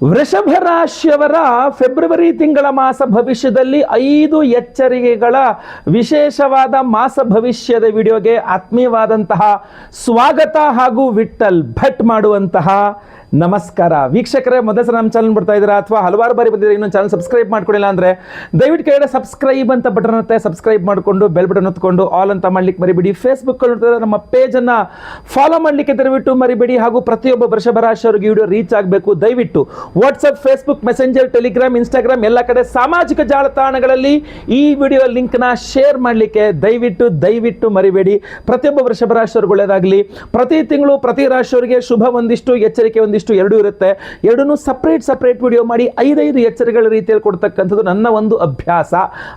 ವೃಷಭ ರಾಶಿಯವರ ಫೆಬ್ರವರಿ ತಿಂಗಳ ಮಾಸ ಭವಿಷ್ಯದಲ್ಲಿ 5 ಎಚ್ಚರಿಕೆಗಳ ವಿಶೇಷವಾದ ಮಾಸ ಭವಿಷ್ಯದ ವಿಡಿಯೋಗೆ ಆತ್ಮೀಯವಾದಂತಹ ಸ್ವಾಗತ ಹಾಗೂ ವಿಠಲ್ ಭಟ್ ಮಾಡುವಂತಹ ನಮಸ್ಕಾರ. ವೀಕ್ಷಕರೇ, ಮೊದಲ ಸಲ ನಮ್ಮ ಚಾನಲ್ ಬರ್ತಾ ಇದ್ದೀರಾ ಅಥವಾ ಹಲವಾರು ಬಾರಿ ಬಂದಿದ್ದೀರಾ, ಇನ್ನೊಂದು ಚಾನಲ್ ಸಬ್ಸ್ಕ್ರೈಬ್ ಮಾಡ್ಕೊಂಡಿಲ್ಲ ಅಂದರೆ ದಯವಿಟ್ಟು ಕೆಳಗಡೆ ಸಬ್ಸ್ಕ್ರೈಬ್ ಅಂತ ಬಟನ್ ಇರುತ್ತೆ, ಸಬ್ಸ್ಕ್ರೈಬ್ ಮಾಡಿಕೊಂಡು ಬೆಲ್ ಬಟನ್ ಒತ್ಕೊಂಡು ಆಲ್ ಅಂತ ಮಾಡ್ಲಿಕ್ಕೆ ಮರಿಬೇಡಿ. ಫೇಸ್ಬುಕ್ ನಮ್ಮ ಪೇಜನ್ನು ಫಾಲೋ ಮಾಡಲಿಕ್ಕೆ ದಯವಿಟ್ಟು ಮರಿಬೇಡಿ. ಹಾಗೂ ಪ್ರತಿಯೊಬ್ಬ ವೃಷಭ ರಾಶಿಯವರಿಗೆ ವಿಡಿಯೋ ರೀಚ್ ಆಗಬೇಕು. ದಯವಿಟ್ಟು WhatsApp, Facebook, messenger, Telegram, Instagram ಎಲ್ಲ ಕಡೆ ಸಾಮಾಜಿಕ ಜಾಲತಾಣಗಳಲ್ಲಿ ಈ ವಿಡಿಯೋ ಲಿಂಕ್ನ ಶೇರ್ ಮಾಡಲಿಕ್ಕೆ ದಯವಿಟ್ಟು ಮರಿಬೇಡಿ. ಪ್ರತಿಯೊಬ್ಬ ವೃಷಭ ರಾಶಿಯವರಿಗೆ ಒಳ್ಳೆಯದಾಗಲಿ. ಪ್ರತಿ ತಿಂಗಳು ಪ್ರತಿ ರಾಶಿಯವರಿಗೆ ಶುಭ ಒಂದಿಷ್ಟು, ಎಚ್ಚರಿಕೆ ಒಂದಿಷ್ಟು ಎರಡೂ ಇರುತ್ತೆ. ಎರಡನ್ನೂ ಸಪ್ರೇಟ್ ವಿಡಿಯೋ ಮಾಡಿ 5 ಎಚ್ಚರಿಕೆಗಳ ರೀತಿಯಲ್ಲಿ ಕೊಡ್ತಕ್ಕಂಥದ್ದು ನನ್ನ ಒಂದು ಅಭ್ಯಾಸ.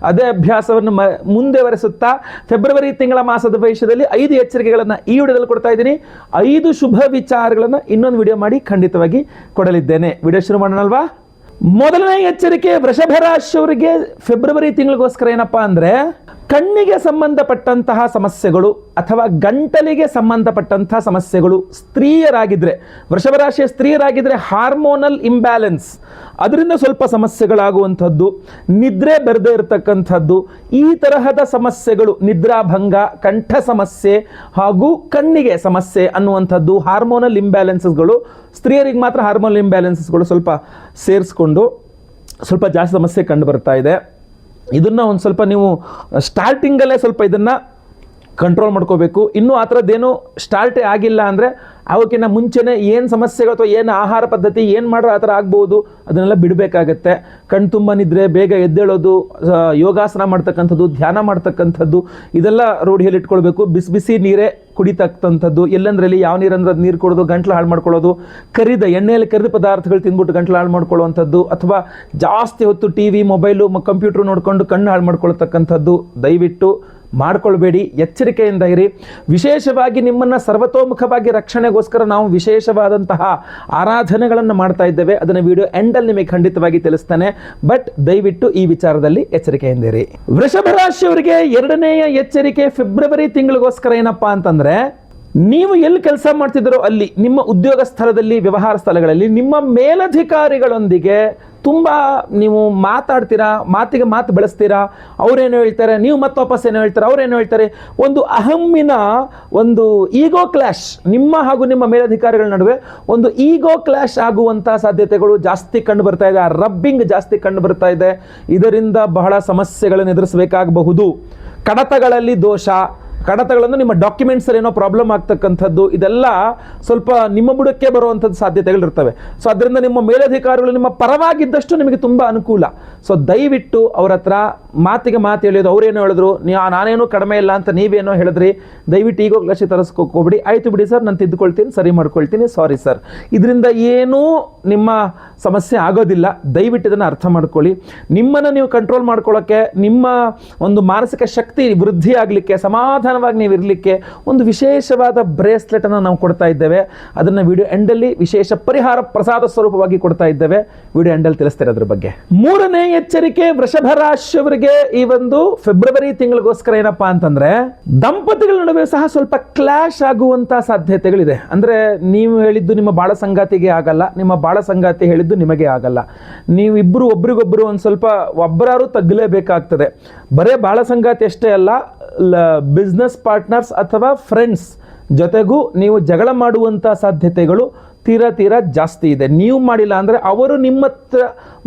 ಅದೇ ಅಭ್ಯಾಸವನ್ನು ಮುಂದುವರೆಸುತ್ತಾ ಫೆಬ್ರವರಿ ತಿಂಗಳ ಮಾಸದ ಭವಿಷ್ಯದಲ್ಲಿ 5 ಎಚ್ಚರಿಕೆಗಳನ್ನು ಈ ವಿಡಿಯೋದಲ್ಲಿ ಕೊಡ್ತಾ ಇದ್ದೀನಿ. 5 ಶುಭ ವಿಚಾರಗಳನ್ನು ಇನ್ನೊಂದು ವಿಡಿಯೋ ಮಾಡಿ ಖಂಡಿತವಾಗಿ ಕೊಡಲಿದ್ದೇನೆ. ವಿಡಿಯೋ ಶುರು ಮಾಡೋಣಲ್ವಾ? ಮೊದಲನೇ ಎಚ್ಚರಿಕೆ ವೃಷಭ ರಾಶಿಯವರಿಗೆ ಫೆಬ್ರವರಿ ತಿಂಗಳಿಗೋಸ್ಕರ ಏನಪ್ಪಾ ಅಂದ್ರೆ, ಕಣ್ಣಿಗೆ ಸಂಬಂಧಪಟ್ಟಂತಹ ಸಮಸ್ಯೆಗಳು ಅಥವಾ ಗಂಟಲಿಗೆ ಸಂಬಂಧಪಟ್ಟಂತಹ ಸಮಸ್ಯೆಗಳು, ಸ್ತ್ರೀಯರಾಗಿದ್ರೆ, ವೃಷಭ ರಾಶಿಯ ಸ್ತ್ರೀಯರಾಗಿದ್ರೆ ಹಾರ್ಮೋನಲ್ ಇಂಬ್ಯಾಲೆನ್ಸ್, ಅದರಿಂದ ಸ್ವಲ್ಪ ಸಮಸ್ಯೆಗಳಾಗುವಂಥದ್ದು, ನಿದ್ರೆ ಬರದೇ ಇರತಕ್ಕಂಥದ್ದು, ಈ ತರಹದ ಸಮಸ್ಯೆಗಳು, ನಿದ್ರಾಭಂಗ, ಕಂಠ ಸಮಸ್ಯೆ ಹಾಗೂ ಕಣ್ಣಿಗೆ ಸಮಸ್ಯೆ ಅನ್ನುವಂಥದ್ದು ಹಾರ್ಮೋನಲ್ ಇಂಬ್ಯಾಲೆನ್ಸಸ್ಗಳು. ಸ್ತ್ರೀಯರಿಗೆ ಮಾತ್ರ ಹಾರ್ಮೋನಲ್ ಇಂಬ್ಯಾಲೆನ್ಸಸ್ಗಳು ಸ್ವಲ್ಪ ಸೇರಿಸ್ಕೊಂಡು ಸ್ವಲ್ಪ ಜಾಸ್ತಿ ಸಮಸ್ಯೆ ಕಂಡು ಬರ್ತಾ ಇದೆ. ಇದನ್ನು ಒಂದು ಸ್ವಲ್ಪ ನೀವು ಸ್ಟಾರ್ಟಿಂಗಲ್ಲೇ ಸ್ವಲ್ಪ ಇದನ್ನು ಕಂಟ್ರೋಲ್ ಮಾಡ್ಕೋಬೇಕು. ಇನ್ನೂ ಆ ಥರದ್ದೇನು ಸ್ಟಾರ್ಟೇ ಆಗಿಲ್ಲ ಅಂದರೆ ಅವಕ್ಕಿಂತ ಮುಂಚೆನೇ ಏನು ಸಮಸ್ಯೆಗಳು ಅಥವಾ ಏನು ಆಹಾರ ಪದ್ಧತಿ ಏನು ಮಾಡ್ರೆ ಆ ಥರ ಆಗ್ಬೋದು ಅದನ್ನೆಲ್ಲ ಬಿಡಬೇಕಾಗತ್ತೆ. ಕಣ್ ತುಂಬ ನಿದ್ರೆ, ಬೇಗ ಎದ್ದೇಳೋದು, ಯೋಗಾಸನ ಮಾಡ್ತಕ್ಕಂಥದ್ದು, ಧ್ಯಾನ ಮಾಡ್ತಕ್ಕಂಥದ್ದು, ಇದೆಲ್ಲ ರೂಢಿಯಲ್ಲಿ ಇಟ್ಕೊಳ್ಬೇಕು. ಬಿಸಿ ನೀರೇ ಕುಡಿತಕ್ಕಂಥದ್ದು, ಎಲ್ಲಂದ್ರಲ್ಲಿ ಯಾವ ನೀರಂದ್ರೆ ಅದು ನೀರು ಕುಡಿದು ಗಂಟ್ಲು ಹಾಳು ಮಾಡ್ಕೊಳ್ಳೋದು, ಎಣ್ಣೆಯಲ್ಲಿ ಕರಿದ ಪದಾರ್ಥಗಳು ತಿಂದ್ಬಿಟ್ಟು ಗಂಟ್ಲು ಹಾಳು ಮಾಡ್ಕೊಳ್ಳುವಂಥದ್ದು, ಅಥವಾ ಜಾಸ್ತಿ ಹೊತ್ತು ಟಿವಿ, ಮೊಬೈಲು, ಕಂಪ್ಯೂಟರ್ ನೋಡಿಕೊಂಡು ಕಣ್ಣು ಹಾಳು ಮಾಡ್ಕೊಳ್ತಕ್ಕಂಥದ್ದು ದಯವಿಟ್ಟು ಮಾಡ್ಕೊಳ್ಬೇಡಿ. ಎಚ್ಚರಿಕೆಯಿಂದ ಇರಿ. ವಿಶೇಷವಾಗಿ ನಿಮ್ಮನ್ನು ಸರ್ವತೋಮುಖವಾಗಿ ರಕ್ಷಣೆಗೋಸ್ಕರ ನಾವು ವಿಶೇಷವಾದಂತಹ ಆರಾಧನೆಗಳನ್ನು ಮಾಡ್ತಾ ಇದ್ದೇವೆ. ಅದನ್ನು ವಿಡಿಯೋ ಎಂಡಲ್ಲಿ ನಿಮಗೆ ಖಂಡಿತವಾಗಿ ತಿಳಿಸ್ತೇನೆ. ಬಟ್ ದಯವಿಟ್ಟು ಈ ವಿಚಾರದಲ್ಲಿ ಎಚ್ಚರಿಕೆಯಿಂದ ಇರಿ. ವೃಷಭ ರಾಶಿಯವರಿಗೆ ಎರಡನೆಯ ಎಚ್ಚರಿಕೆ ಫೆಬ್ರವರಿ ತಿಂಗಳಿಗೋಸ್ಕರ ಏನಪ್ಪಾ ಅಂತಂದ್ರೆ, ನೀವು ಎಲ್ಲಿ ಕೆಲಸ ಮಾಡ್ತಿದ್ದೀರೋ ಅಲ್ಲಿ, ನಿಮ್ಮ ಉದ್ಯೋಗ ಸ್ಥಳದಲ್ಲಿ, ವ್ಯವಹಾರ ಸ್ಥಳಗಳಲ್ಲಿ ನಿಮ್ಮ ಮೇಲಧಿಕಾರಿಗಳೊಂದಿಗೆ ತುಂಬ ನೀವು ಮಾತಾಡ್ತೀರಾ, ಮಾತಿಗೆ ಮಾತು ಬೆಳೆಸ್ತೀರಾ. ಅವರೇನು ಹೇಳ್ತಾರೆ, ನೀವು ಮತ್ತೆ ವಾಪಸ್ ಏನೋ ಹೇಳ್ತಾರೆ, ಅವರೇನು ಹೇಳ್ತಾರೆ. ಒಂದು ಅಹಮ್ಮಿನ ಒಂದು ಈಗೋ ಕ್ಲಾಶ್, ನಿಮ್ಮ ಹಾಗೂ ನಿಮ್ಮ ಮೇಲಧಿಕಾರಿಗಳ ನಡುವೆ ಒಂದು ಈಗೋ ಕ್ಲಾಶ್ ಆಗುವಂಥ ಸಾಧ್ಯತೆಗಳು ಜಾಸ್ತಿ ಕಂಡು ಬರ್ತಾ ಇದೆ. ರಬ್ಬಿಂಗ್ ಜಾಸ್ತಿ ಕಂಡು ಬರ್ತಾ ಇದೆ. ಇದರಿಂದ ಬಹಳ ಸಮಸ್ಯೆಗಳನ್ನು ಎದುರಿಸಬೇಕಾಗಬಹುದು. ಕಡತಗಳಲ್ಲಿ ದೋಷ, ಕಡತಗಳನ್ನು ನಿಮ್ಮ ಡಾಕ್ಯುಮೆಂಟ್ಸಲ್ಲಿ ಏನೋ ಪ್ರಾಬ್ಲಮ್ ಆಗ್ತಕ್ಕಂಥದ್ದು, ಇದೆಲ್ಲ ಸ್ವಲ್ಪ ನಿಮ್ಮ ಬುಡಕ್ಕೆ ಬರುವಂಥದ್ದು ಸಾಧ್ಯತೆಗಳಿರ್ತವೆ. ಸೊ ಅದರಿಂದ ನಿಮ್ಮ ಮೇಲಧಿಕಾರಿಗಳು ನಿಮ್ಮ ಪರವಾಗಿದ್ದಷ್ಟು ನಿಮಗೆ ತುಂಬ ಅನುಕೂಲ. ಸೊ ದಯವಿಟ್ಟು ಅವ್ರ ಹತ್ರ ಮಾತಿಗೆ ಮಾತು ಹೇಳಿದ್ರು. ಅವರೇನೋ ಹೇಳಿದ್ರು, ನಾನೇನೋ ಕಡಿಮೆ ಇಲ್ಲ ಅಂತ ನೀವೇನೋ ಹೇಳಿದ್ರಿ, ದಯವಿಟ್ಟು ಈಗೋ ಕ್ಲಾಶಿ ತರಿಸ್ಕೋಬಿಡಿ. ಆಯಿತು ಬಿಡಿ ಸರ್, ನಾನು ತಿದ್ದುಕೊಳ್ತೀನಿ, ಸರಿ ಮಾಡ್ಕೊಳ್ತೀನಿ, ಸಾರಿ ಸರ್. ಇದರಿಂದ ಏನೂ ನಿಮ್ಮ ಸಮಸ್ಯೆ ಆಗೋದಿಲ್ಲ. ದಯವಿಟ್ಟು ಇದನ್ನು ಅರ್ಥ ಮಾಡ್ಕೊಳ್ಳಿ. ನಿಮ್ಮನ್ನು ನೀವು ಕಂಟ್ರೋಲ್ ಮಾಡ್ಕೊಳ್ಳೋಕ್ಕೆ, ನಿಮ್ಮ ಒಂದು ಮಾನಸಿಕ ಶಕ್ತಿ ವೃದ್ಧಿ ಆಗಲಿಕ್ಕೆ, ಸಮಾಧಾನವಾಗಿ ನೀವು ಇರಲಿಕ್ಕೆ ಒಂದು ವಿಶೇಷವಾದ ಬ್ರೇಸ್ಲೆಟನ್ನು ನಾವು ಕೊಡ್ತಾ ಇದ್ದೇವೆ. ಅದನ್ನು ವಿಡಿಯೋ ಎಂಡಲ್ಲಿ ವಿಶೇಷ ಪರಿಹಾರ ಪ್ರಸಾದ ಸ್ವರೂಪವಾಗಿ ಕೊಡ್ತಾ ಇದ್ದೇವೆ. ವಿಡಿಯೋ ಎಂಡಲ್ಲಿ ತಿಳಿಸ್ತೇನೆ ಅದ್ರ ಬಗ್ಗೆ. ಮೂರನೇ ಎಚ್ಚರಿಕೆ ವೃಷಭ ರಾಶಿಯವರಿಗೆ ಈ ಒಂದು ಫೆಬ್ರವರಿ ತಿಂಗಳಿಗೋಸ್ಕರ ಏನಪ್ಪಾ ಅಂತಂದ್ರೆ, ದಂಪತಿಗಳ ನಡುವೆ ಸಹ ಸ್ವಲ್ಪ ಕ್ಲಾಶ್ ಆಗುವಂತ ಸಾಧ್ಯತೆಗಳಿದೆ. ಅಂದ್ರೆ ನೀವು ಹೇಳಿದ್ದು ನಿಮ್ಮ ಬಾಳ ಸಂಗಾತಿಗೆ ಆಗಲ್ಲ, ನಿಮ್ಮ ಬಾಳ ಸಂಗಾತಿ ಹೇಳಿದ್ದು ನಿಮಗೆ ಆಗಲ್ಲ. ನೀವಿಬ್ಬರು ಒಬ್ರಿಗೊಬ್ರು ಒಂದು ಸ್ವಲ್ಪ ಒಬ್ಬರಾರು ತಗ್ಗಲೇಬೇಕಾಗ್ತದೆ. ಬರೇ ಬಾಳ ಸಂಗಾತಿ ಅಷ್ಟೇ ಅಲ್ಲ, ಬಿಸ್ನೆಸ್ ಪಾರ್ಟ್ನರ್ಸ್ ಅಥವಾ ಫ್ರೆಂಡ್ಸ್ ಜೊತೆಗೂ ನೀವು ಜಗಳ ಮಾಡುವಂಥ ಸಾಧ್ಯತೆಗಳು ತೀರಾ ಜಾಸ್ತಿ ಇದೆ. ನೀವು ಮಾಡಿಲ್ಲ ಅಂದರೆ ಅವರು ನಿಮ್ಮ ಹತ್ರ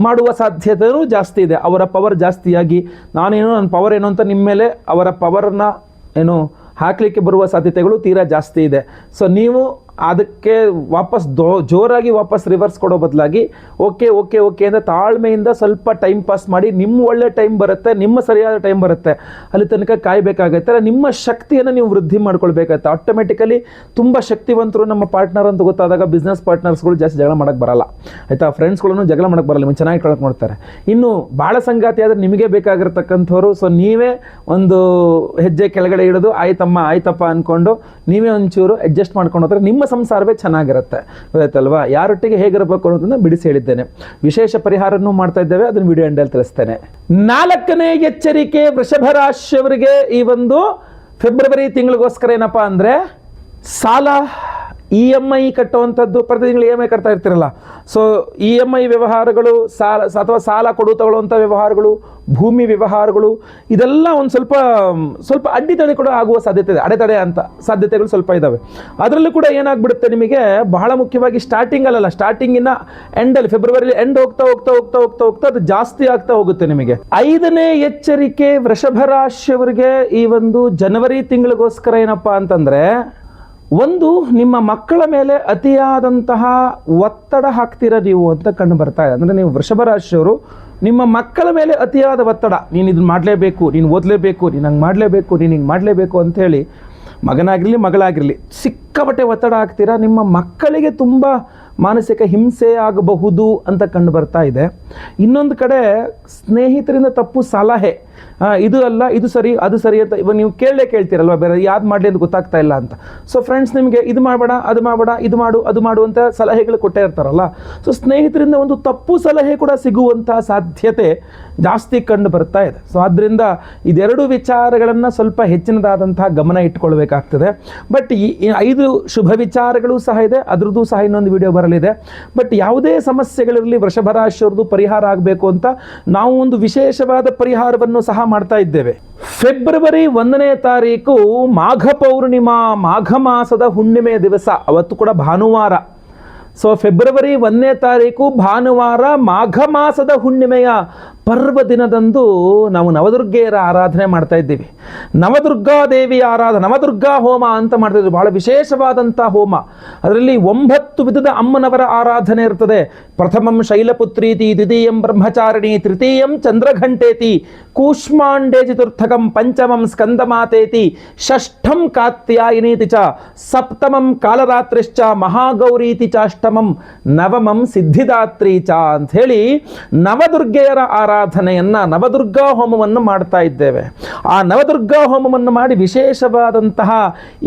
ಮಾಡುವ ಸಾಧ್ಯತೆಯೂ ಜಾಸ್ತಿ ಇದೆ. ಅವರ ಪವರ್ ಜಾಸ್ತಿಯಾಗಿ ನನ್ನ ಪವರ್ ಏನು ಅಂತ ನಿಮ್ಮ ಮೇಲೆ ಅವರ ಪವರನ್ನು ಹಾಕಲಿಕ್ಕೆ ಬರುವ ಸಾಧ್ಯತೆಗಳು ತೀರಾ ಜಾಸ್ತಿ ಇದೆ. ಸೊ ನೀವು ಅದಕ್ಕೆ ವಾಪಸ್ ಜೋರಾಗಿ ವಾಪಸ್ ರಿವರ್ಸ್ ಕೊಡೋ ಬದಲಾಗಿ ಓಕೆ ಅಂತ ತಾಳ್ಮೆಯಿಂದ ಸ್ವಲ್ಪ ಟೈಮ್ ಪಾಸ್ ಮಾಡಿ. ನಿಮ್ಮ ಒಳ್ಳೆ ಟೈಮ್ ಬರುತ್ತೆ, ನಿಮ್ಮ ಸರಿಯಾದ ಟೈಮ್ ಬರುತ್ತೆ, ಅಲ್ಲಿ ತನಕ ಕಾಯಬೇಕಾಗತ್ತೆ. ನಿಮ್ಮ ಶಕ್ತಿಯನ್ನು ನೀವು ವೃದ್ಧಿ ಮಾಡ್ಕೊಳ್ಬೇಕಾಗತ್ತೆ. ಆಟೋಮೆಟಿಕಲಿ ತುಂಬ ಶಕ್ತಿವಂತರು ನಮ್ಮ ಪಾರ್ಟ್ನರ್ ಅಂತ ಗೊತ್ತಾದಾಗ ಬಿಸ್ನೆಸ್ ಪಾರ್ಟ್ನರ್ಸ್ಗಳು ಜಾಸ್ತಿ ಜಗಳ ಮಾಡೋಕ್ಕೆ ಬರಲ್ಲ, ಆಯಿತಾ. ಫ್ರೆಂಡ್ಸ್ಗಳನ್ನು ಜಗಳ ಮಾಡೋಕ್ಕೆ ಬರಲ್ಲ, ನಿಮಗೆ ಚೆನ್ನಾಗಿ ಕಳ್ಕೊಂಡು ಮಾಡ್ತಾರೆ. ಇನ್ನು ಭಾಳ ಸಂಗಾತಿ ಆದರೆ ನಿಮಗೆ ಬೇಕಾಗಿರ್ತಕ್ಕಂಥವ್ರು. ಸೊ ನೀವೇ ಒಂದು ಹೆಜ್ಜೆ ಕೆಳಗಡೆ ಇಡೋದು, ಆಯ್ತಪ್ಪ ಅಂದ್ಕೊಂಡು ನೀವೇ ಒಂಚೂರು ಅಡ್ಜಸ್ಟ್ ಮಾಡ್ಕೊಂಡು ಹೋದ್ರೆ ನಿಮ್ಮ ಸಂಸಾರವೇ ಚೆನ್ನಾಗಿರುತ್ತೆ, ಗೊತ್ತಾಯ್ತಲ್ವಾ. ಯಾರೊಟ್ಟಿಗೆ ಹೇಗಿರಬೇಕು ಅನ್ನೋದನ್ನ ಬಿಡಿಸಿ ಹೇಳಿದ್ದೇನೆ. ವಿಶೇಷ ಪರಿಹಾರನೂ ಮಾಡ್ತಾ ಇದ್ದೇವೆ, ಅದನ್ನು ವಿಡಿಯೋ ಎಂಡಲ್ಲಿ ತಿಳಿಸ್ತೇನೆ. ನಾಲ್ಕನೇ ಎಚ್ಚರಿಕೆ ವೃಷಭ ರಾಶಿಯವರಿಗೆ ಈ ಒಂದು ಫೆಬ್ರವರಿ ತಿಂಗಳಿಗೋಸ್ಕರ ಏನಪ್ಪಾ ಅಂದ್ರೆ, ಸಾಲ EMI ಕಟ್ಟುವಂಥದ್ದು, ಪ್ರತಿ ತಿಂಗಳು EMI ಕಟ್ತಾ ಇರ್ತಿರಲ್ಲ, ಸೊ EMI ವ್ಯವಹಾರಗಳು, ಸಾಲ ಅಥವಾ ಸಾಲ ಕೊಡು ತಗೊಳ್ಳುವಂಥ ವ್ಯವಹಾರಗಳು, ಭೂಮಿ ವ್ಯವಹಾರಗಳು, ಇದೆಲ್ಲ ಒಂದು ಸ್ವಲ್ಪ ಅಡ್ಡಿತಡೆ ಕೂಡ ಆಗುವ ಸಾಧ್ಯತೆ ಇದೆ. ಅಡೆತಡೆ ಅಂತ ಸಾಧ್ಯತೆಗಳು ಸ್ವಲ್ಪ ಇದ್ದಾವೆ. ಅದರಲ್ಲೂ ಕೂಡ ಏನಾಗ್ಬಿಡುತ್ತೆ ನಿಮಗೆ, ಬಹಳ ಮುಖ್ಯವಾಗಿ ಸ್ಟಾರ್ಟಿಂಗಲ್ಲ, ಸ್ಟಾರ್ಟಿಂಗಿನ ಎಂಡಲ್ಲಿ ಫೆಬ್ರವರಿ ಎಂಡ್ ಹೋಗ್ತಾ ಹೋಗ್ತಾ ಹೋಗ್ತಾ ಹೋಗ್ತಾ ಹೋಗ್ತಾ ಅದು ಜಾಸ್ತಿ ಆಗ್ತಾ ಹೋಗುತ್ತೆ ನಿಮಗೆ. 5ನೇ ಎಚ್ಚರಿಕೆ ವೃಷಭ ರಾಶಿಯವರಿಗೆ ಈ ಒಂದು ಜನವರಿ ತಿಂಗಳಿಗೋಸ್ಕರ ಏನಪ್ಪಾ ಅಂತಂದ್ರೆ, ಒಂದು, ನಿಮ್ಮ ಮಕ್ಕಳ ಮೇಲೆ ಅತಿಯಾದಂತಹ ಒತ್ತಡ ಹಾಕ್ತೀರ ನೀವು ಅಂತ ಕಂಡು ಬರ್ತಾ ಇದೆ. ಅಂದರೆ ನೀವು ವೃಷಭ ರಾಶಿಯವರು ನಿಮ್ಮ ಮಕ್ಕಳ ಮೇಲೆ ಅತಿಯಾದ ಒತ್ತಡ, ನೀನು ಇದನ್ನ ಮಾಡಲೇಬೇಕು, ನೀನು ಓದಲೇಬೇಕು, ನೀನು ಹಂಗೆ ಮಾಡಲೇಬೇಕು, ನೀನು ಹಿಂಗೆ ಮಾಡಲೇಬೇಕು ಅಂಥೇಳಿ, ಮಗನಾಗಿರಲಿ ಮಗಳಾಗಿರಲಿ ಸಿಕ್ಕಾಪಟ್ಟೆ ಒತ್ತಡ ಹಾಕ್ತೀರಾ. ನಿಮ್ಮ ಮಕ್ಕಳಿಗೆ ತುಂಬ ಮಾನಸಿಕ ಹಿಂಸೆ ಆಗಬಹುದು ಅಂತ ಕಂಡು ಬರ್ತಾ ಇದೆ. ಇನ್ನೊಂದು ಕಡೆ ಸ್ನೇಹಿತರಿಂದ ತಪ್ಪು ಸಲಹೆ, ಇದು ಅಲ್ಲ ಇದು ಸರಿ ಅದು ಸರಿ ಅಂತ ಇವಾಗ ನೀವು ಕೇಳ್ತೀರಲ್ವ, ಬೇರೆ ಯಾವ್ದು ಮಾಡಲಿ ಅಂತ ಗೊತ್ತಾಗ್ತಾ ಇಲ್ಲ ಅಂತ. ಸೊ ಫ್ರೆಂಡ್ಸ್ ನಿಮಗೆ ಇದು ಮಾಡಬೇಡ ಅದು ಮಾಡಬೇಡ, ಇದು ಮಾಡು ಅದು ಮಾಡು ಅಂತ ಸಲಹೆಗಳು ಕೊಟ್ಟೇ ಇರ್ತಾರಲ್ಲ. ಸೊ ಸ್ನೇಹಿತರಿಂದ ಒಂದು ತಪ್ಪು ಸಲಹೆ ಕೂಡ ಸಿಗುವಂಥ ಸಾಧ್ಯತೆ ಜಾಸ್ತಿ ಕಂಡು ಬರ್ತಾ ಇದೆ. ಸೊ ಆದ್ದರಿಂದ ಇದೆರಡು ವಿಚಾರಗಳನ್ನು ಸ್ವಲ್ಪ ಹೆಚ್ಚಿನದಾದಂತಹ ಗಮನ ಇಟ್ಕೊಳ್ಬೇಕಾಗ್ತದೆ. ಬಟ್ ಈ 5 ಶುಭ ವಿಚಾರಗಳು ಸಹ ಇದೆ, ಅದ್ರದ್ದು ಸಹ ಇನ್ನೊಂದು ವಿಡಿಯೋ ಬರಲಿದೆ. ಬಟ್ ಯಾವುದೇ ಸಮಸ್ಯೆಗಳಿರಲಿ ವೃಷಭ ರಾಶಿಯವ್ರದ್ದು ಪರಿಹಾರ ಆಗಬೇಕು ಅಂತ ನಾವು ಒಂದು ವಿಶೇಷವಾದ ಪರಿಹಾರವನ್ನು ಸಹ ಮಾಡ್ತಾ ಇದ್ದೇವೆ. ಫೆಬ್ರವರಿ 1ನೇ ತಾರೀಕು ಮಾಘ ಪೌರ್ಣಿಮಾ, ಮಾಘ ಮಾಸದ ಹುಣ್ಣಿಮೆಯ ದಿವಸ, ಅವತ್ತು ಕೂಡ ಭಾನುವಾರ. ಸೊ ಫೆಬ್ರವರಿ 1ನೇ ತಾರೀಕು ಭಾನುವಾರ, ಮಾಘ ಮಾಸದ ಹುಣ್ಣಿಮೆಯ ಪರ್ವ ದಿನದಂದು ನಾವು ನವದುರ್ಗೆಯರ ಆರಾಧನೆ ಮಾಡ್ತಾ ಇದ್ದೀವಿ. ನವದುರ್ಗಾ ದೇವಿಯ ಆರಾಧನೆ, ನವದುರ್ಗಾ ಹೋಮ ಅಂತ ಮಾಡ್ತಾ ಇದ್ದೀವಿ. ಬಹಳ ವಿಶೇಷವಾದಂಥ ಹೋಮ. ಅದರಲ್ಲಿ 9 ವಿಧದ ಅಮ್ಮನವರ ಆರಾಧನೆ ಇರ್ತದೆ. ಪ್ರಥಮಂ ಶೈಲಪುತ್ರೀತಿ, ದ್ವಿತೀಯಂ ಬ್ರಹ್ಮಚಾರಿಣಿ, ತೃತೀಯಂ ಚಂದ್ರಘಂಟೇತಿ, ಕೂಷ್ಮಾಂಡೇ ಚತುರ್ಥಕಂ, ಪಂಚಮಂ ಸ್ಕಂದಮಾತೇತಿ, ಷಷ್ಠಂ ಕಾತ್ಯಾಯಿನೀತಿ ಚ, ಸಪ್ತಮಂ ಕಾಲರಾತ್ರಿಶ್ಚ, ಮಹಾಗೌರೀತಿ ಚಾಷ್ಟಮಂ, ನವಮಂ ಸಿದ್ಧಿದಾತ್ರಿ ಚ ಅಂತ ಹೇಳಿ ನವದುರ್ಗೆಯರ ಆರಾಧನೆಯನ್ನ, ನವದುರ್ಗಾ ಹೋಮವನ್ನು ಮಾಡ್ತಾ ಇದ್ದೇವೆ. ಆ ನವದುರ್ಗಾ ಹೋಮವನ್ನು ಮಾಡಿ ವಿಶೇಷವಾದಂತಹ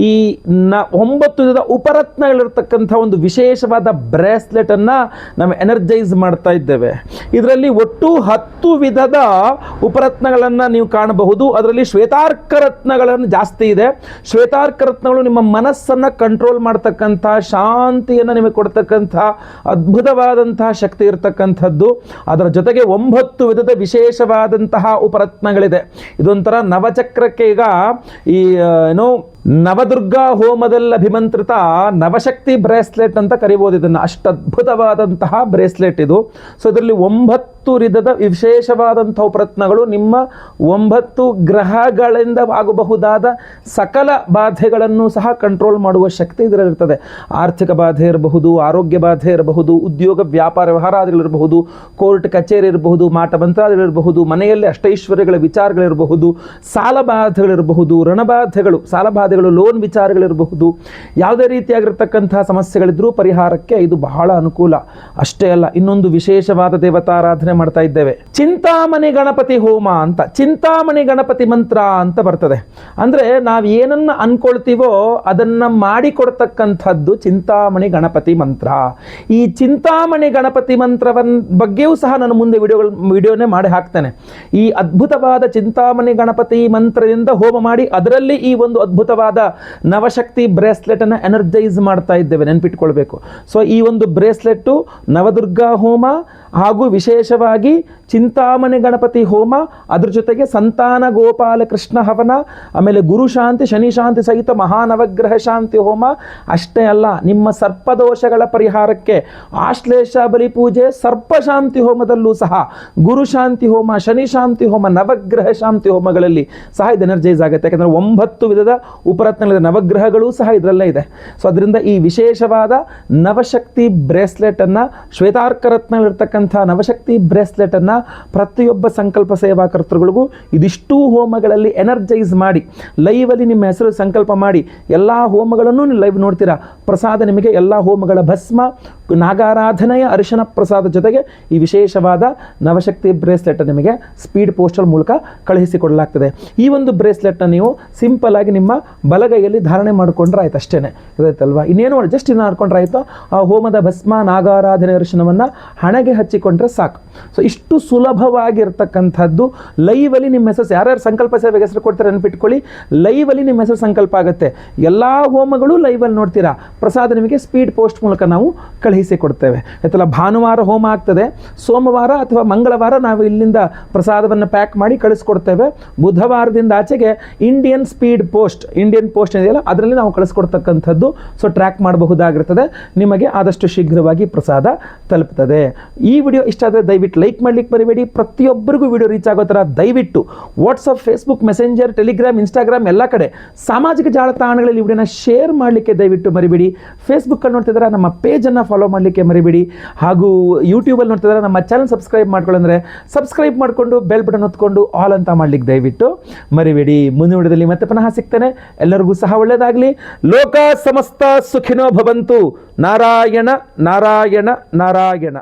ಈ 9 ವಿಧದ ಉಪರತ್ನಗಳಿರ್ತಕ್ಕಂಥ ಒಂದು ವಿಶೇಷವಾದ ಬ್ರೇಸ್ಲೆಟ್ ಅನ್ನ ನಾವು ಎನರ್ಜೈಸ್ ಮಾಡ್ತಾ ಇದ್ದೇವೆ. ಇದರಲ್ಲಿ ಒಟ್ಟು 10 ವಿಧದ ಉಪರತ್ನಗಳನ್ನು ನೀವು ಕಾಣಬಹುದು. ಅದರಲ್ಲಿ ಶ್ವೇತಾರ್ಕ ರತ್ನಗಳನ್ನು ಜಾಸ್ತಿ ಇದೆ. ಶ್ವೇತಾರ್ಕ ರತ್ನಗಳು ನಿಮ್ಮ ಮನಸ್ಸನ್ನು ಕಂಟ್ರೋಲ್ ಮಾಡ್ತಕ್ಕಂಥ, ಶಾಂತಿಯನ್ನು ನಿಮಗೆ ಕೊಡ್ತಕ್ಕಂಥ ಅದ್ಭುತವಾದಂತಹ ಶಕ್ತಿ ಇರತಕ್ಕಂಥದ್ದು. ಅದರ ಜೊತೆಗೆ 9 ವಿಧದ ವಿಶೇಷವಾದಂತಹ ಉಪರತ್ನಗಳಿದೆ. ಇದೊಂಥರ ನವಚಕ್ರಕ್ಕೆ ಈಗ ಈ ನವದುರ್ಗಾ ಹೋಮದಲ್ಲಿ ಅಭಿಮಂತ್ರಿತ ನವಶಕ್ತಿ ಬ್ರೇಸ್ಲೆಟ್ ಅಂತ ಕರಿಬೋದು ಇದನ್ನು. ಅಷ್ಟು ಅದ್ಭುತವಾದಂತಹ ಬ್ರೇಸ್ಲೆಟ್ ಇದು. ಸೊ ಇದರಲ್ಲಿ 9 ವಿಧದ ವಿಶೇಷವಾದಂಥ ಉಪರತ್ನಗಳು ನಿಮ್ಮ 9 ಗ್ರಹಗಳಿಂದ ಆಗಬಹುದಾದ ಸಕಲ ಬಾಧೆಗಳನ್ನು ಸಹ ಕಂಟ್ರೋಲ್ ಮಾಡುವ ಶಕ್ತಿ ಇದರಲ್ಲಿರ್ತದೆ. ಆರ್ಥಿಕ ಬಾಧೆ ಇರಬಹುದು, ಆರೋಗ್ಯ ಬಾಧೆ ಇರಬಹುದು, ಉದ್ಯೋಗ ವ್ಯಾಪಾರ ವ್ಯವಹಾರಗಳಿರಬಹುದು, ಕೋರ್ಟ್ ಕಚೇರಿ ಇರಬಹುದು, ಮಾಟ ಮಂತ್ರಾದಿಗಳಿರಬಹುದು, ಮನೆಯಲ್ಲಿ ಅಷ್ಟೈಶ್ವರ್ಯಗಳ ವಿಚಾರಗಳಿರಬಹುದು, ಸಾಲ ಬಾಧೆಗಳಿರಬಹುದು, ಋಣಬಾಧೆಗಳು, ಸಾಲ ಬಾಧೆಗಳು, ಲೋನ್ ವಿಚಾರಗಳಿರಬಹುದು, ಯಾವುದೇ ರೀತಿಯಾಗಿರ್ತಕ್ಕಂತಹ ಸಮಸ್ಯೆಗಳಿದ್ರೂ ಪರಿಹಾರಕ್ಕೆ ಇದು ಬಹಳ ಅನುಕೂಲ. ಅಷ್ಟೇ ಅಲ್ಲ, ಇನ್ನೊಂದು ವಿಶೇಷವಾದ ದೇವತಾರಾಧನೆ ಮಾಡ್ತಾ ಇದ್ದೇವೆ. ಚಿಂತಾಮಣಿ ಗಣಪತಿ ಹೋಮ ಅಂತ, ಚಿಂತಾಮಣಿ ಗಣಪತಿ ಮಂತ್ರ ಅಂತ ಬರ್ತದೆ. ಅಂದ್ರೆ ನಾವು ಏನನ್ನ ಅನ್ಕೊಳ್ತೀವೋ ಅದನ್ನ ಮಾಡಿಕೊಡ್ತಕ್ಕಂಥದ್ದು ಚಿಂತಾಮಣಿ ಗಣಪತಿ ಮಂತ್ರ. ಈ ಚಿಂತಾಮಣಿ ಗಣಪತಿ ಮಂತ್ರವನ್ನ ಬಗ್ಗೆಯೂ ಸಹ ನಾನು ಮುಂದೆ ವಿಡಿಯೋನೇ ಮಾಡಿ ಹಾಕ್ತೇನೆ. ಈ ಅದ್ಭುತವಾದ ಚಿಂತಾಮಣಿ ಗಣಪತಿ ಮಂತ್ರದಿಂದ ಹೋಮ ಮಾಡಿ ಅದರಲ್ಲಿ ಈ ಒಂದು ಅದ್ಭುತವಾದ ನವಶಕ್ತಿ ಬ್ರೇಸ್ಲೆಟ್ ಅನ್ನು ಎನರ್ಜೈಸ್ ಮಾಡ್ತಾ ಇದ್ದೇವೆ, ನೆನಪಿಟ್ಕೊಳ್ಬೇಕು. ಸೊ ಈ ಒಂದು ಬ್ರೇಸ್ಲೆಟ್ಟು ನವದುರ್ಗಾ ಹೋಮ ಹಾಗೂ ವಿಶೇಷವಾಗಿ ಚಿಂತಾಮಣಿ ಗಣಪತಿ ಹೋಮ, ಅದ್ರ ಜೊತೆಗೆ ಸಂತಾನ ಗೋಪಾಲ ಕೃಷ್ಣ ಹವನ, ಆಮೇಲೆ ಗುರು ಶಾಂತಿ ಶನಿ ಶಾಂತಿ ಸಹಿತ ಮಹಾನವಗ್ರಹ ಶಾಂತಿ ಹೋಮ. ಅಷ್ಟೇ ಅಲ್ಲ, ನಿಮ್ಮ ಸರ್ಪದೋಷಗಳ ಪರಿಹಾರಕ್ಕೆ ಆಶ್ಲೇಷ ಬಲಿ ಪೂಜೆ, ಸರ್ಪಶಾಂತಿ ಹೋಮದಲ್ಲೂ ಸಹ ಗುರು ಶಾಂತಿ ಹೋಮ, ಶನಿ ಶಾಂತಿ ಹೋಮ, ನವಗ್ರಹ ಶಾಂತಿ ಹೋಮಗಳಲ್ಲಿ ಸಹ ಇದು ಎನರ್ಜೈಸ್ ಆಗುತ್ತೆ. ಯಾಕಂದರೆ 9 ವಿಧದ ಉಪರತ್ನಗಳಿದೆ, ನವಗ್ರಹಗಳು ಸಹ ಇದರಲ್ಲೇ ಇದೆ. ಸೊ ಅದರಿಂದ ಈ ವಿಶೇಷವಾದ ನವಶಕ್ತಿ ಬ್ರೇಸ್ಲೆಟ್ ಅನ್ನ, ಶ್ವೇತಾರ್ಕ ರತ್ನಗಳಿರ್ತಕ್ಕಂಥ ನವಶಕ್ತಿ ಬ್ರೇಸ್ಲೆಟ್ ಅನ್ನ ಪ್ರತಿಯೊಬ್ಬ ಸಂಕಲ್ಪ ಸೇವಾ ಕರ್ತೃಗಳಿಗೂ ಇದಿಷ್ಟು ಹೋಮಗಳಲ್ಲಿ ಎನರ್ಜೈಸ್ ಮಾಡಿ ಲೈವಲ್ಲಿ ನಿಮ್ಮ ಹೆಸರು ಸಂಕಲ್ಪ ಮಾಡಿ ಎಲ್ಲ ಹೋಮಗಳನ್ನು ನೀವು ಲೈವ್ ನೋಡ್ತೀರಾ. ಪ್ರಸಾದ ನಿಮಗೆ ಎಲ್ಲ ಹೋಮಗಳ ಭಸ್ಮ, ನಾಗಾರಾಧನೆಯ ಅರಿಶಿನ ಪ್ರಸಾದ ಜೊತೆಗೆ ಈ ವಿಶೇಷವಾದ ನವಶಕ್ತಿ ಬ್ರೇಸ್ಲೆಟ್ ನಿಮಗೆ ಸ್ಪೀಡ್ ಪೋಸ್ಟಲ್ ಮೂಲಕ ಕಳುಹಿಸಿಕೊಡಲಾಗ್ತದೆ. ಈ ಒಂದು ಬ್ರೇಸ್ಲೆಟ್ನ ನೀವು ಸಿಂಪಲ್ ಆಗಿ ನಿಮ್ಮ ಬಲಗೈಯಲ್ಲಿ ಧಾರಣೆ ಮಾಡಿಕೊಂಡ್ರೆ ಆಯ್ತು, ಅಷ್ಟೇನೆ ಇರುತ್ತಲ್ವಾ. ಇನ್ನೇನು ಜಸ್ಟ್ ಇನ್ನು ಮಾಡ್ಕೊಂಡ್ರೆ ಆಯಿತು. ಆ ಹೋಮದ ಭಸ್ಮ, ನಾಗಾರಾಧನೆ ಅರಿಶಿನವನ್ನು ಹಣೆಗೆ ಹಚ್ಚಿ ಹಚ್ಚಿಕೊಂಡ್ರೆ ಸಾಕು. ಸೊ ಇಷ್ಟು ಸುಲಭವಾಗಿರ್ತಕ್ಕಂಥದ್ದು. ಲೈವಲ್ಲಿ ನಿಮ್ಮ ಹೆಸರು, ಯಾರ್ಯಾರು ಸಂಕಲ್ಪ ಸೇವೆಗೆ ಹೆಸರು ಕೊಡ್ತಾರೆ ನೆನಪಿಟ್ಕೊಳ್ಳಿ, ಲೈವಲ್ಲಿ ನಿಮ್ಮ ಹೆಸರು ಸಂಕಲ್ಪ ಆಗುತ್ತೆ. ಎಲ್ಲ ಹೋಮಗಳು ಲೈವಲ್ಲಿ ನೋಡ್ತೀರಾ. ಪ್ರಸಾದ ನಿಮಗೆ ಸ್ಪೀಡ್ ಪೋಸ್ಟ್ ಮೂಲಕ ನಾವು ಕಳುಹಿಸಿ ಕೊಡ್ತೇವೆ. ಆಯ್ತಲ್ಲ, ಭಾನುವಾರ ಹೋಮ ಆಗ್ತದೆ, ಸೋಮವಾರ ಅಥವಾ ಮಂಗಳವಾರ ನಾವು ಇಲ್ಲಿಂದ ಪ್ರಸಾದವನ್ನು ಪ್ಯಾಕ್ ಮಾಡಿ ಕಳಿಸ್ಕೊಡ್ತೇವೆ. ಬುಧವಾರದಿಂದ ಆಚೆಗೆ ಇಂಡಿಯನ್ ಸ್ಪೀಡ್ ಪೋಸ್ಟ್ ಇದೆಯಲ್ಲ, ಅದರಲ್ಲಿ ನಾವು ಕಳಿಸ್ಕೊಡ್ತಕ್ಕಂಥದ್ದು. So track ಮಾಡಬಹುದಾಗಿರ್ತದೆ. ನಿಮಗೆ ಆದಷ್ಟು ಶೀಘ್ರವಾಗಿ ಪ್ರಸಾದ ತಲುಪ್ತದೆ. ಈ ವಿಡಿಯೋ ಇಷ್ಟ ಆದರೆ ದಯವಿಟ್ಟು ಲೈಕ್ ಮಾಡ್ಲಿಕ್ಕೆ ಮರಿಬೇಡಿ. ಪ್ರತಿಯೊಬ್ಬರಿಗೂ ವಿಡಿಯೋ ರೀಚ್ ಆಗೋ ಥರ ದಯವಿಟ್ಟು WhatsApp, Facebook, messenger, Telegram, Instagram ಎಲ್ಲ ಕಡೆ ಸಾಮಾಜಿಕ ಜಾಲತಾಣಗಳಲ್ಲಿ ವಿಡಿಯೋನ ಶೇರ್ ಮಾಡಲಿಕ್ಕೆ ದಯವಿಟ್ಟು ಮರಿಬೇಡಿ. ಫೇಸ್ಬುಕ್ಕಲ್ಲಿ ನೋಡ್ತಿದ್ರೆ ನಮ್ಮ ಪೇಜನ್ನು ಫಾಲೋ ಮಾಡಲಿಕ್ಕೆ ಮರಿಬೇಡಿ. ಹಾಗೂ ಯೂಟ್ಯೂಬಲ್ಲಿ ನೋಡ್ತಿದ್ರೆ ನಮ್ಮ ಚಾನಲ್ ಸಬ್ಸ್ಕ್ರೈಬ್ ಮಾಡ್ಕೊಳ್ಳಂದ್ರೆ ಸಬ್ಸ್ಕ್ರೈಬ್ ಮಾಡಿಕೊಂಡು ಬೆಲ್ ಬಟನ್ ಹೊತ್ಕೊಂಡು ಆಲ್ ಅಂತ ಮಾಡ್ಲಿಕ್ಕೆ ದಯವಿಟ್ಟು ಮರಿಬೇಡಿ. ಮುಂದಿನ ವಿಡಿಯೋದಲ್ಲಿ ಮತ್ತೆ ಪುನಃ ಸಿಗ್ತೇನೆ. ಎಲ್ಲರಿಗೂ ಸಹ ಒಳ್ಳೆಯದಾಗಲಿ. ಲೋಕ ಸಮಸ್ತ ಸುಖಿನೋ ಭವಂತು. ನಾರಾಯಣ ನಾರಾಯಣ ನಾರಾಯಣ.